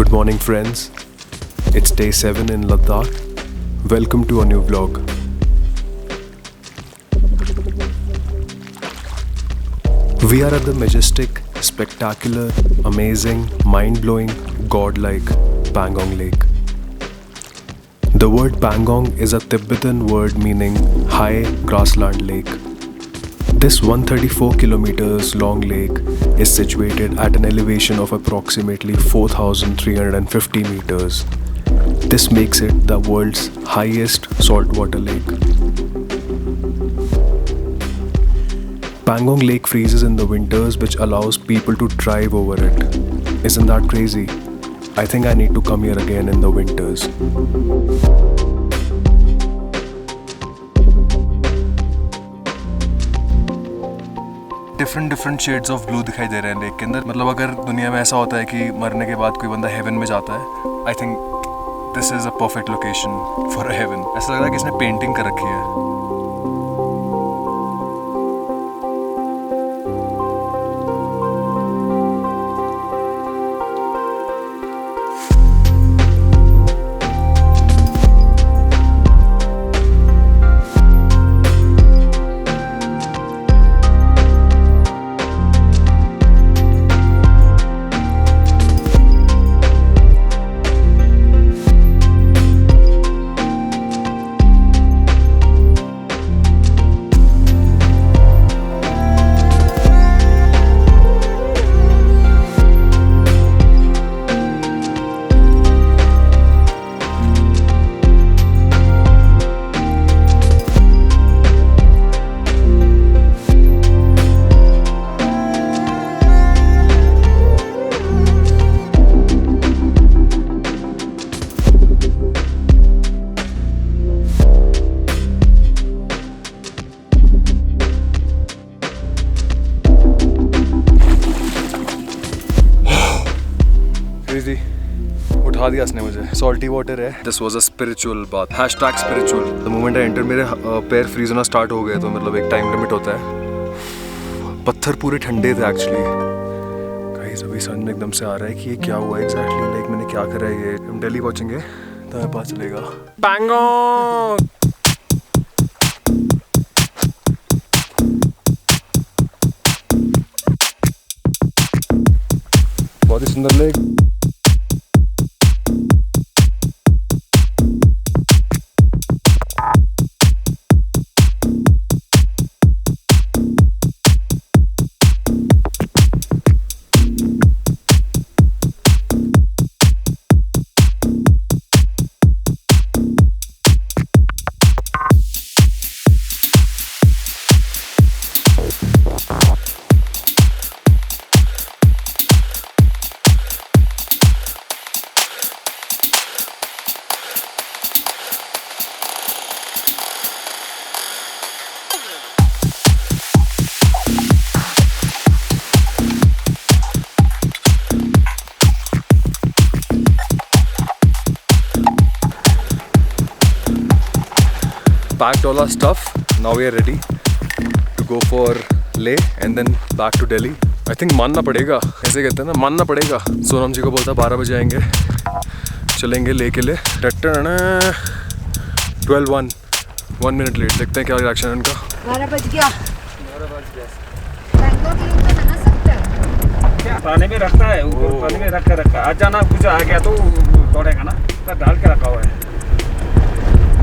Good morning friends, it's day 7 in Ladakh. Welcome to a new vlog. We are at the majestic, spectacular, amazing, mind-blowing, godlike Pangong Lake. The word Pangong is a Tibetan word meaning high grassland lake. This 134 kilometers long lake is situated at an elevation of approximately 4,350 meters. This makes it the world's highest saltwater lake. Pangong Lake freezes in the winters, which allows people to drive over it. Isn't that crazy? I think I need to come here again in the winters. Different shades of blue दिखाई दे रहे हैं lake के अंदर. मतलब अगर दुनिया में ऐसा होता है कि मरने के बाद कोई बंदा हेवन में जाता है, I think this is a perfect location for a heaven. ऐसा लग रहा है कि इसने पेंटिंग कर रखी है. उठा दिया इसने मुझे. सॉल्टी वाटर है. This was a spiritual bath. #spiritual. The moment I enter मेरे पैर फ्रीज होना स्टार्ट हो गए. तो मतलब एक टाइम लिमिट होता है. पत्थर पूरे ठंडे थे एक्चुअली. गाइस अभी समझ में एकदम से आ रहा है कि ये क्या हुआ एग्जैक्टली. लाइक मैंने क्या करा है. ये हम दिल्ली पहुंचेंगे तो हमें पता चलेगा. पैंगोंग बहुत ही सुंदर lake. Packed all our stuff. Now we are ready to go for Leh and then back to Delhi. I think मानना पड़ेगा, ऐसे कहते हैं ना, मानना पड़ेगा. सोनम जी को बोलता 12 बजे आएंगे, चलेंगे ले के लिए. 12:01 1 minute लेट. देखते हैं क्या रिएक्शन है उनका. 12 बज गया. मैंगो की तो बना सकते हैं क्या? पानी में रखता है, ऊपर पानी में रखा. अचानक कुछ आ गया तो तोड़ेगा ना. तो डाल के रखा हुआ है.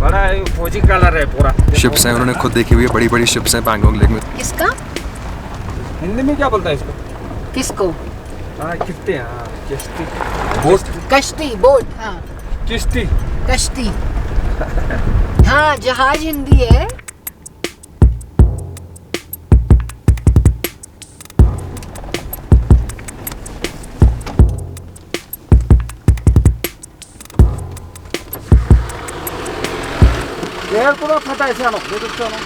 बड़ा फौजी कलर है पूरा. शिप्स हैं, उन्होंने खुद देखी हुई है. बड़ी बड़ी शिप्स हैं पैंगोंग लेक में. किसका? हिंदी में क्या बोलता है इसको? किसको? किश्ती. किश्ती. बोट. कश्ती. बोट. हाँ. किश्ती. कश्ती. हाँ, जहाज हिंदी है. यार पूरा फटा ऐसे आना. दे दो आना.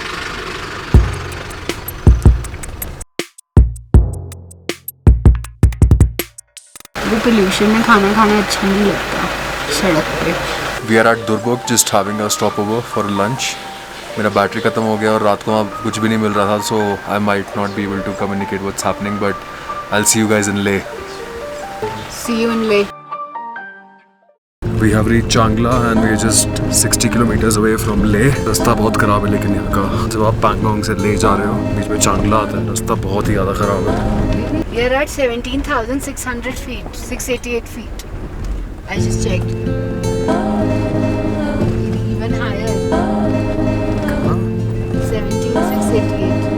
पोल्यूशन में खाना खाना अच्छा नहीं लगता सड़क पे. We are at Durgok just having a stopover for lunch. मेरा बैटरी ख़त्म हो गया और रात को वहाँ कुछ भी नहीं मिल रहा था. So I might not be able to communicate what's happening, but I'll see you guys in Leh. See you in Leh. We have reached Changla and we are just 60 kilometers away from Leh. रास्ता बहुत ख़राब है लेकिन यहाँ का जब आप पैंगोंग से ले जा रहे हो बीच में चांगला आता है रास्ता बहुत ही ज़्यादा ख़राब है. We are at 17,600 feet, 688 feet. I just checked. Even higher. 17,688.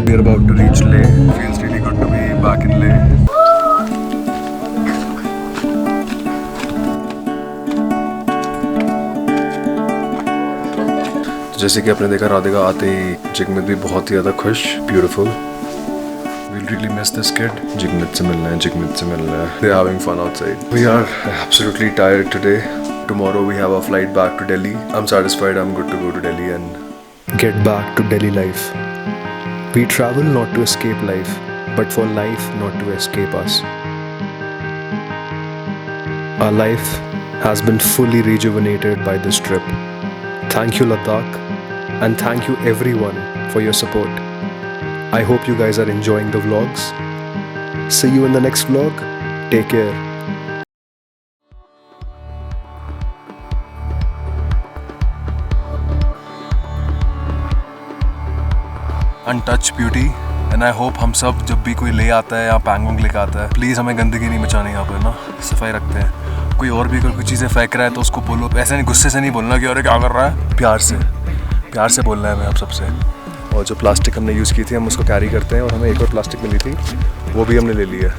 We are about to reach Leh. Feels really good to be back in Leh. जैसे कि आपने देखा राधिका आते ही जिगमित भी बहुत ही ज़्यादा खुश, beautiful. We'll really miss this kid. जिगमित से मिलना है, जिगमित से मिलना है. They're having fun outside. We are absolutely tired today. Tomorrow we have a flight back to Delhi. I'm satisfied. I'm good to go to Delhi and get back to Delhi life. We travel not to escape life, but for life not to escape us. Our life has been fully rejuvenated by this trip. Thank you Ladakh and thank you everyone for your support. I hope you guys are enjoying the vlogs. See you in the next vlog. Take care. Untouch beauty and I hope हम सब जब भी कोई ले आता है या पैंगोंग लेके आता है प्लीज़ हमें गंदगी नहीं मचानी यहाँ पर ना, सफाई रखते हैं. कोई और भी कोई चीज़ें फेंक रहा है तो उसको बोलो, ऐसे नहीं गुस्से से नहीं बोलना कि अरे क्या कर रहा है, प्यार से बोलना है हमें आप सबसे. और जो प्लास्टिक हमने यूज़ की थी हम उसको कैरी करते हैं और हमें एक और प्लास्टिक मिली थी वो भी हमने ले ली है.